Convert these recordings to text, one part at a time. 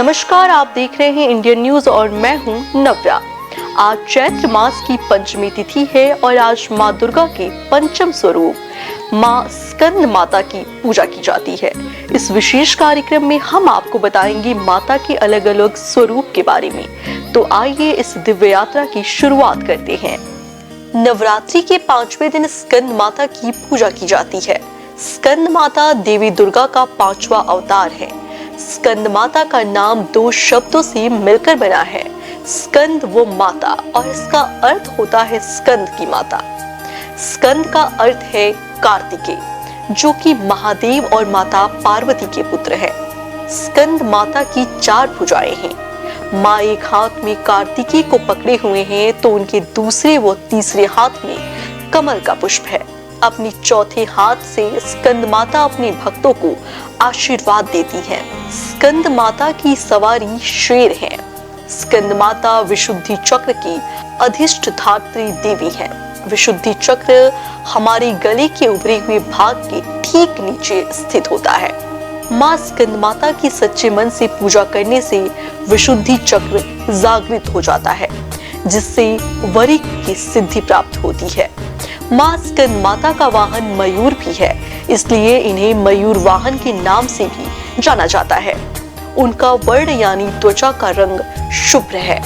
नमस्कार, आप देख रहे हैं इंडियन न्यूज और मैं हूं नव्या। आज चैत्र मास की पंचमी तिथि है और आज माँ दुर्गा के पंचम स्वरूप माँ स्कंद माता की पूजा की जाती है। इस विशेष कार्यक्रम में हम आपको बताएंगे माता के अलग अलग स्वरूप के बारे में। तो आइए इस दिव्य यात्रा की शुरुआत करते हैं। नवरात्रि के 5वें दिन स्कंद माता की पूजा की जाती है। स्कंद माता देवी दुर्गा का 5वां अवतार है। स्कंद माता का नाम 2 शब्दों से मिलकर बना है, स्कंद वो माता, और इसका अर्थ होता है स्कंद की माता। स्कंद का अर्थ है कार्तिकेय, जो कि महादेव और माता पार्वती के पुत्र है। स्कंद माता की 4 भुजाएं हैं। माँ एक हाथ में कार्तिकेय को पकड़े हुए हैं तो उनके दूसरे व तीसरे हाथ में कमल का पुष्प है। अपनी चौथे हाथ से स्कंद माता अपने भक्तों को आशीर्वाद देती हैं। स्कंद माता की सवारी शेर है। स्कंद माता विशुद्धि चक्र की अधिष्ठात्री देवी है। विशुद्धि चक्र हमारे गले के उभरे हुए भाग के ठीक नीचे स्थित होता है। माँ स्कंद माता की सच्चे मन से पूजा करने से विशुद्धि चक्र जागृत हो जाता है, जिससे वरिक की सिद्धि प्राप्त होती है। माँ स्कंद माता का वाहन मयूर भी है, इसलिए इन्हें मयूर वाहन के नाम से भी जाना जाता है। उनका वर्ण यानी त्वचा का रंग शुभ्र है।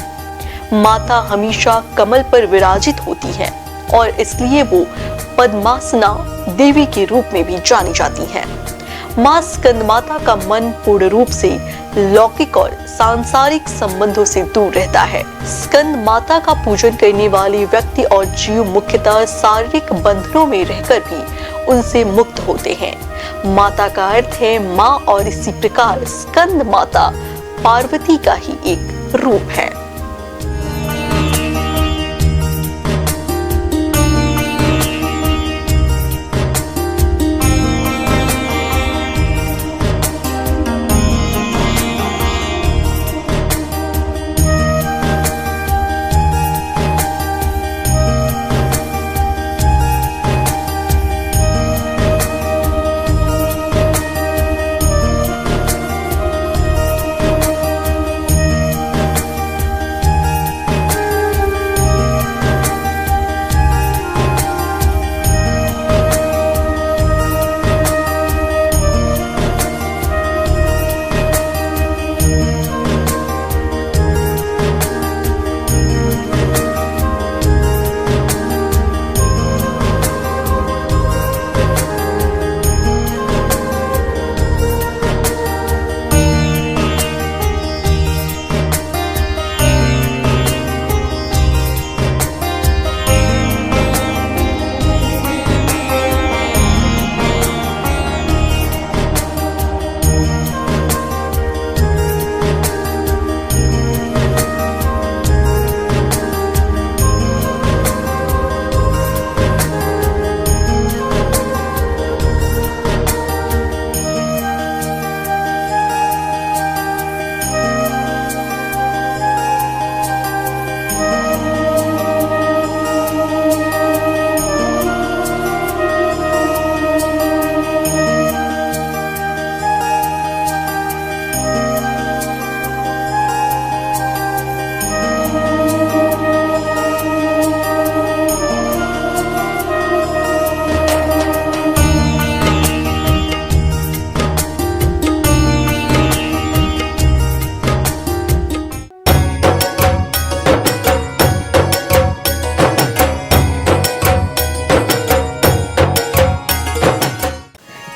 माता हमेशा कमल पर विराजित होती हैं और इसलिए वो पद्मासना देवी के रूप में भी जानी जाती हैं। माँ स्कंद माता का मन पूर्ण रूप से लौकिक और सांसारिक संबंधों से दूर रहता है। स्कंद माता का पूजन करने वाले व्यक्ति और जीव मुख्यतः शारीरिक बंधनों में रहकर भी उनसे मुक्त होते हैं। माता का अर्थ है माँ, और इसी प्रकार स्कंद माता पार्वती का ही एक रूप है।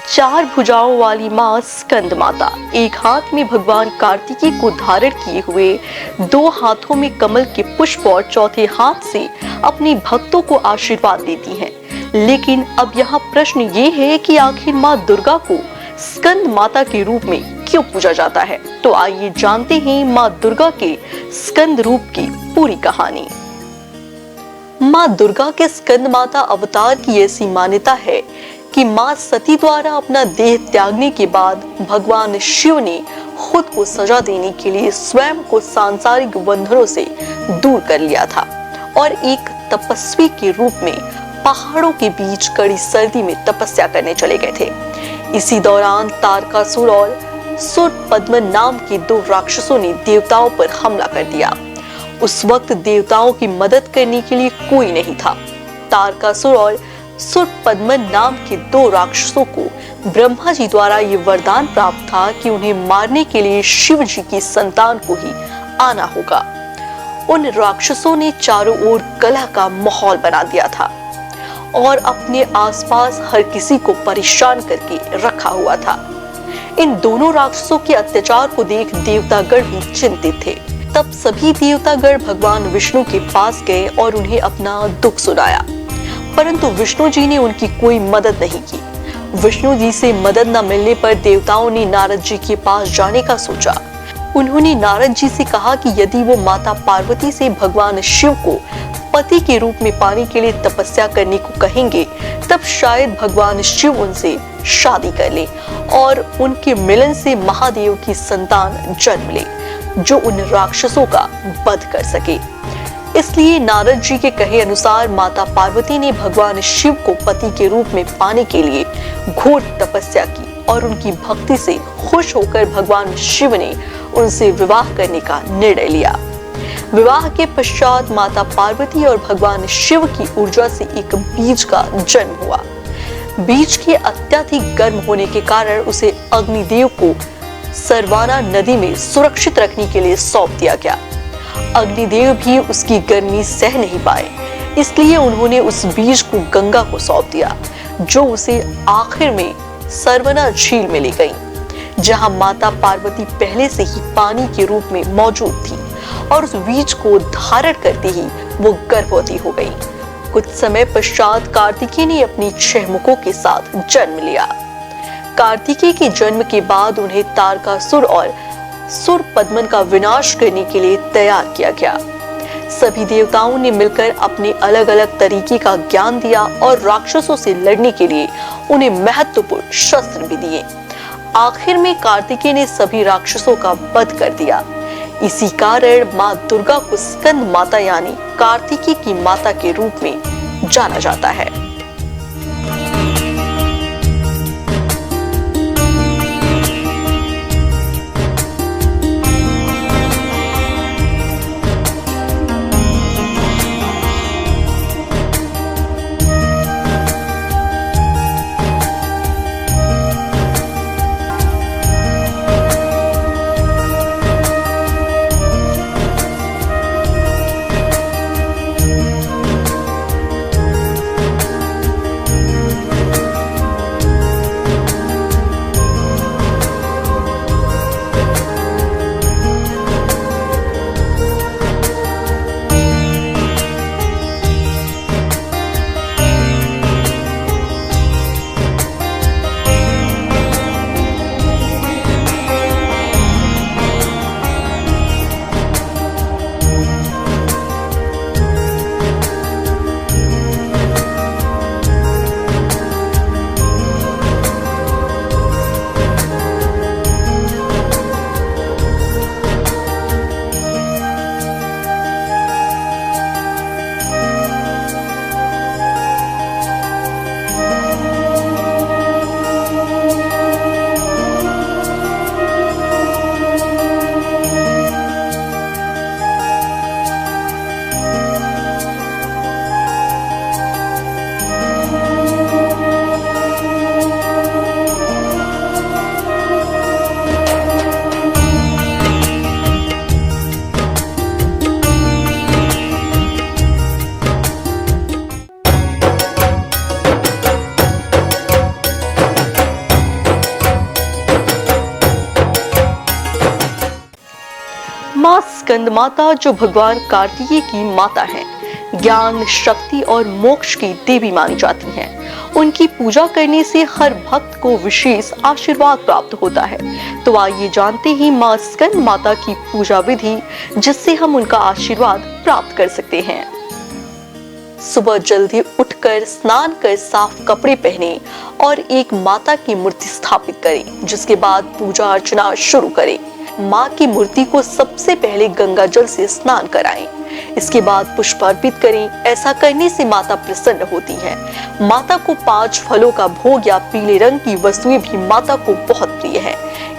चार भुजाओं वाली माँ स्कंद माता एक हाथ में भगवान कार्तिकेय को धारण किए हुए, 2 हाथों में कमल के पुष्प और चौथे हाथ से अपने भक्तों को आशीर्वाद देती हैं। लेकिन अब यहाँ प्रश्न ये है कि आखिर माँ दुर्गा को स्कंद माता के रूप में क्यों पूजा जाता है। तो आइए जानते हैं माँ दुर्गा के स्कंद रूप की पूरी कहानी। माँ दुर्गा के स्कंद माता अवतार की ऐसी मान्यता है कि माँ सती द्वारा अपना देह त्यागने के बाद भगवान शिव ने खुद को सजा देने के लिए स्वयं को सांसारिक बंधनों से दूर कर लिया था और एक तपस्वी के रूप में पहाड़ों के बीच कड़ी सर्दी में तपस्या करने चले गए थे। इसी दौरान तारकासुर और सुर पद्म नाम के 2 राक्षसों ने देवताओं पर हमला कर दिया। उस वक्त देवताओं की मदद करने के लिए कोई नहीं था। तारकासुर और सुर पद्म नाम के 2 राक्षसों को ब्रह्मा जी द्वारा ये वरदान प्राप्त था कि उन्हें मारने के लिए शिव जी की संतान को ही आना होगा। उन राक्षसों ने चारों ओर कलह का माहौल बना दिया था और अपने आसपास हर किसी को परेशान करके रखा हुआ था। इन दोनों राक्षसों के अत्याचार को देख देवतागण भी चिंतित थे। तब सभी देवतागण भगवान विष्णु के पास गए और उन्हें अपना दुख सुनाया, परंतु विष्णु जी ने उनकी कोई मदद नहीं की। विष्णु जी से मदद न मिलने पर देवताओं ने नारद जी के पास जाने का सोचा। उन्होंने नारद जी से कहा कि यदि वो माता पार्वती से भगवान शिव को पति के रूप में पाने के लिए तपस्या करने को कहेंगे, तब शायद भगवान शिव उनसे शादी कर ले और उनके मिलन से महादेव की संतान जन्म ले, जो उन राक्षसों का वध कर सके। इसलिए नारद जी के कहे अनुसार माता पार्वती ने भगवान शिव को पति के रूप में पाने के लिए घोर तपस्या की और उनकी भक्ति से खुश होकर भगवान शिव ने उनसे विवाह करने का निर्णय लिया। विवाह के पश्चात माता पार्वती और भगवान शिव की ऊर्जा से एक बीज का जन्म हुआ। बीज के अत्यधिक गर्म होने के कारण उसे अग्निदेव को सरवाना नदी में सुरक्षित रखने के लिए सौंप दिया गया। अग्निदेव भी उसकी गर्मी सह नहीं पाए, इसलिए उन्होंने उस बीज को गंगा को सौंप दिया, जो उसे आखिर में सरवना झील में ले गई, जहां माता पार्वती पहले से ही पानी के रूप में मौजूद थी और उस बीज को धारण करते ही वो गर्भवती हो गई। कुछ समय पश्चात कार्तिकेय ने अपनी 6 मुखों के साथ जन्म लिया। कार्तिकेय के जन्म के बाद उन्हें तारकासुर और सुर पद्मन का विनाश करने के लिए तैयार किया गया। सभी देवताओं ने मिलकर अपने अलग अलग तरीके का ज्ञान दिया और राक्षसों से लड़ने के लिए उन्हें महत्वपूर्ण शस्त्र भी दिए। आखिर में कार्तिकेय ने सभी राक्षसों का वध कर दिया। इसी कारण माँ दुर्गा को स्कंद माता यानी कार्तिकेय की माता के रूप में जाना जाता है। माँ स्कंद माता, जो भगवान कार्तिकेय की माता है, ज्ञान, शक्ति और मोक्ष की देवी मानी जाती हैं। उनकी पूजा करने से हर भक्त को विशेष आशीर्वाद प्राप्त होता है। तो आइए जानते ही माँ स्कंद माता की पूजा विधि, जिससे हम उनका आशीर्वाद प्राप्त कर सकते हैं। सुबह जल्दी उठकर स्नान कर साफ कपड़े पहने और एक माता की मूर्ति स्थापित करें, जिसके बाद पूजा अर्चना शुरू करें। माँ की मूर्ति को सबसे पहले गंगा जल से स्नान कराएं। इसके बाद पुष्प अर्पित करें। ऐसा करने से माता प्रसन्न होती है। माता को 5 फलों का भोग या पीले रंग की वस्तुएं भी माता को बहुत प्रिय है,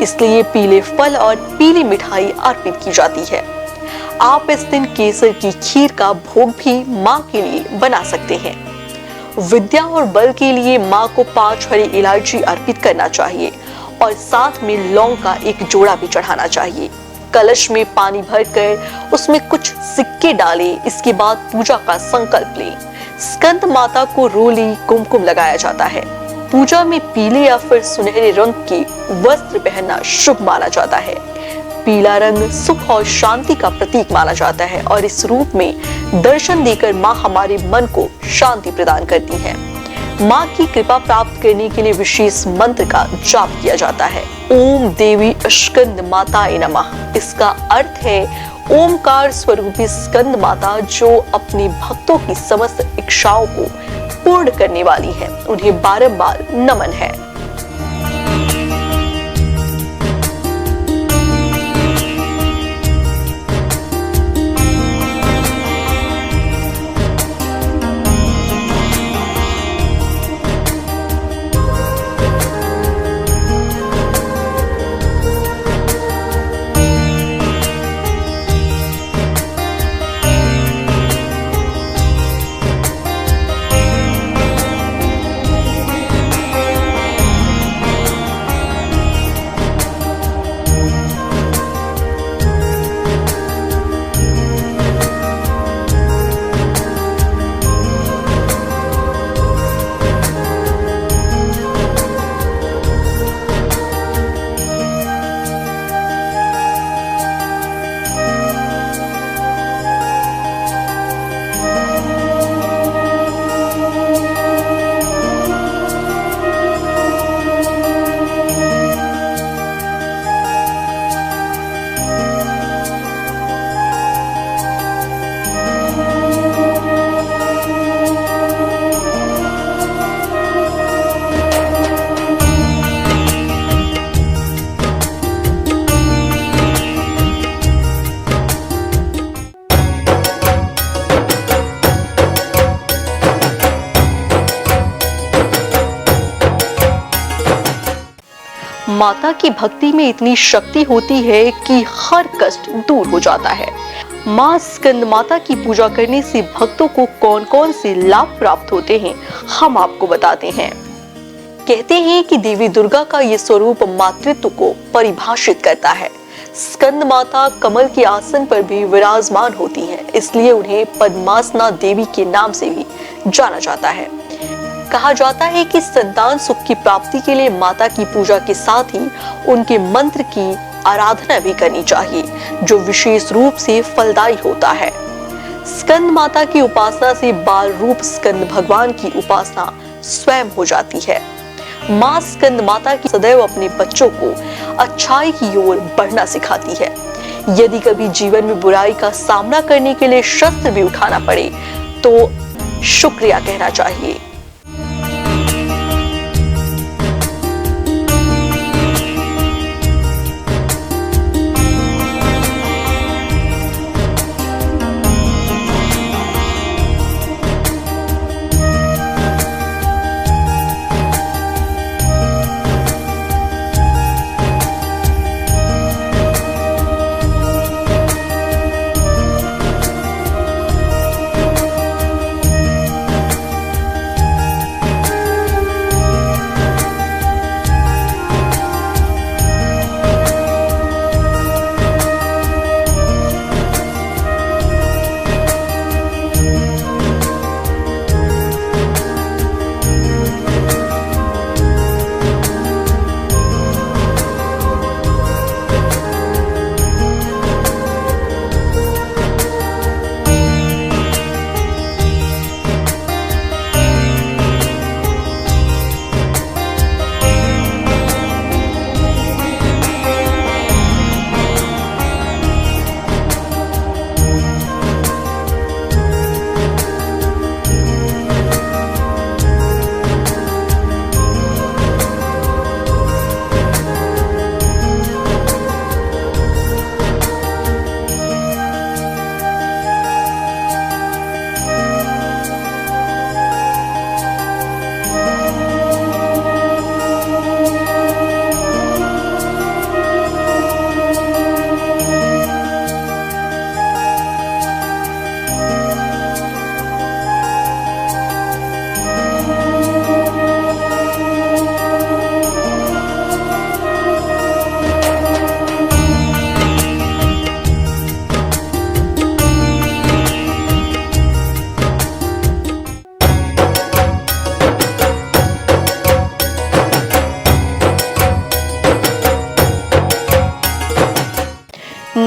इसलिए पीले फल और पीली मिठाई अर्पित की जाती है। आप इस दिन केसर की खीर का भोग भी माँ के लिए बना सकते हैं। विद्या और बल के लिए माँ को 5 हरी इलायची अर्पित करना चाहिए और साथ में लौंग का एक जोड़ा भी चढ़ाना चाहिए। कलश में पानी भरकर उसमें कुछ सिक्के डालें। इसके बाद पूजा का संकल्प लें। स्कंद माता को रोली कुमकुम लगाया जाता है। पूजा में पीले या फिर सुनहरे रंग के वस्त्र पहनना शुभ माना जाता है। पीला रंग सुख और शांति का प्रतीक माना जाता है और इस रूप में दर्शन देकर माँ हमारे मन को शांति प्रदान करती है। माँ की कृपा प्राप्त करने के लिए विशेष मंत्र का जाप किया जाता है। ओम देवी स्कंद माताय नमः। इसका अर्थ है ओमकार स्वरूपी स्कंद माता जो अपने भक्तों की समस्त इच्छाओं को पूर्ण करने वाली है। उन्हें बारंबार नमन है। माता की भक्ति में इतनी शक्ति होती है कि हर कष्ट दूर हो जाता है। माँ स्कंद माता की पूजा करने से भक्तों को कौन कौन से लाभ प्राप्त होते हैं हम आपको बताते हैं। कहते हैं कि देवी दुर्गा का ये स्वरूप मातृत्व को परिभाषित करता है। स्कंद माता कमल के आसन पर भी विराजमान होती हैं, इसलिए उन्हें पद्मासना देवी के नाम से भी जाना जाता है। कहा जाता है कि संतान सुख की प्राप्ति के लिए माता की पूजा के साथ ही उनके मंत्र की आराधना भी करनी चाहिए, जो विशेष रूप से फलदायी होता है। स्कंद माता की उपासना से बाल रूप स्कंद भगवान की उपासना स्वयं हो जाती है। माँ स्कंद माता की सदैव अपने बच्चों को अच्छाई की ओर बढ़ना सिखाती है। यदि कभी जीवन में बुराई का सामना करने के लिए शस्त्र भी उठाना पड़े तो शुक्रिया कहना चाहिए।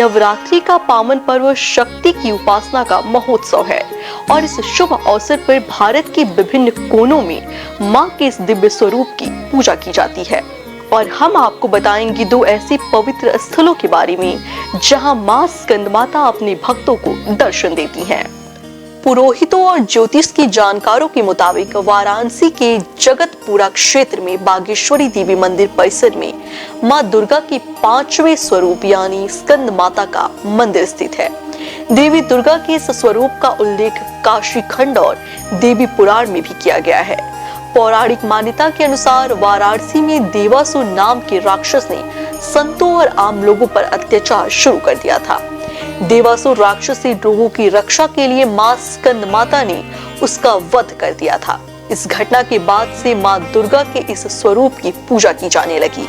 नवरात्रि का पावन पर्व शक्ति की उपासना का महोत्सव है और इस शुभ अवसर पर भारत के विभिन्न कोनों में मां के इस दिव्य स्वरूप की पूजा की जाती है। और हम आपको बताएंगे दो ऐसे पवित्र स्थलों के बारे में जहां मां स्कंदमाता अपने भक्तों को दर्शन देती हैं। पुरोहितों और ज्योतिष की जानकारों के मुताबिक वाराणसी के जगतपुरा क्षेत्र में बागेश्वरी देवी मंदिर परिसर में मां दुर्गा के 5वें स्वरूप यानी स्कंद माता का मंदिर स्थित है। देवी दुर्गा के इस स्वरूप का उल्लेख काशी खंड और देवी पुराण में भी किया गया है। पौराणिक मान्यता के अनुसार वाराणसी में देवासुर नाम के राक्षस ने संतों और आम लोगों पर अत्याचार शुरू कर दिया था। देवासुर राक्षसी लोगों की रक्षा के लिए मां स्कंद माता ने उसका वध कर दिया था। इस घटना के बाद से मां दुर्गा के इस स्वरूप की पूजा की जाने लगी।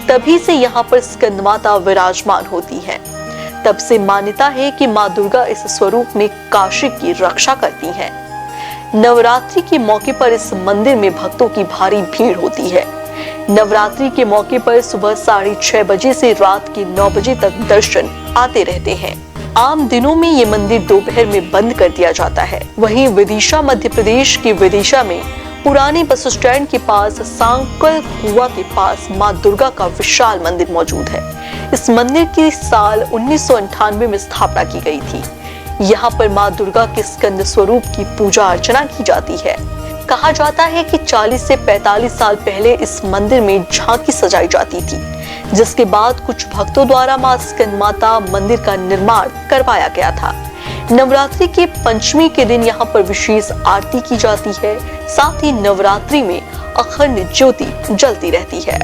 तभी से यहाँ पर स्कंद माता विराजमान होती हैं। तब से मान्यता है कि मां दुर्गा इस स्वरूप में काशी की रक्षा करती हैं। नवरात्रि के मौके पर इस मंदिर में भक्तों की भारी भीड़ होती है। नवरात्रि के मौके पर सुबह 6:30 बजे से रात के 9 बजे तक दर्शन आते रहते हैं। आम दिनों में ये मंदिर दोपहर में बंद कर दिया जाता है। वहीं विदिशा मध्य प्रदेश के विदिशा में पुराने बस स्टैंड के पास सांकल कुआं के पास मां दुर्गा का विशाल मंदिर मौजूद है। इस मंदिर की साल 1998 में स्थापना की गई थी। यहाँ पर मां दुर्गा के स्कंद स्वरूप की पूजा अर्चना की जाती है। कहा जाता है कि 40 से 45 साल पहले इस मंदिर में झांकी सजाई जाती थी, जिसके बाद कुछ भक्तों द्वारा मां स्कंद माता मंदिर का निर्माण करवाया गया था। नवरात्रि के पंचमी के दिन यहाँ पर विशेष आरती की जाती है। साथ ही नवरात्रि में अखंड ज्योति जलती रहती है।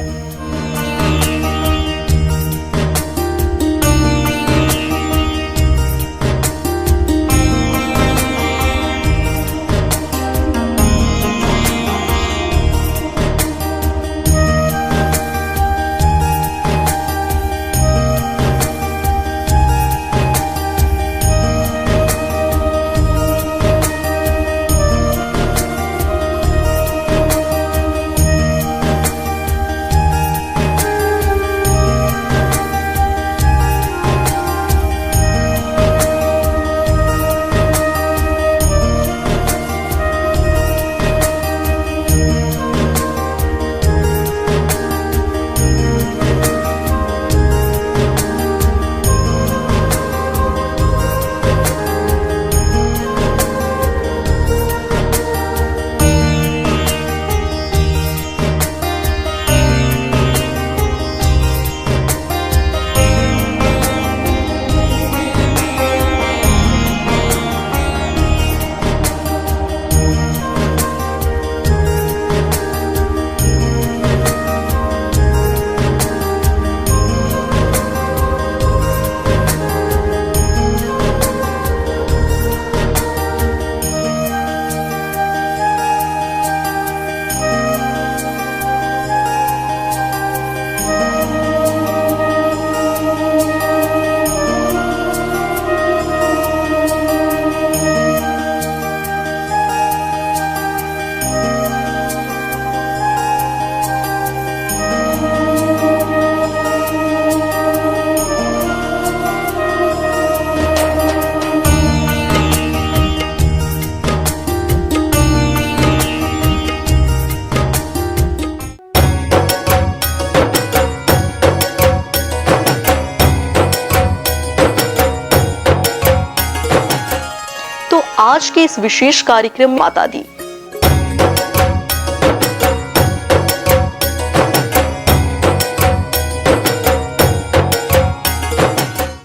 आज के इस विशेष कार्यक्रम में माता दी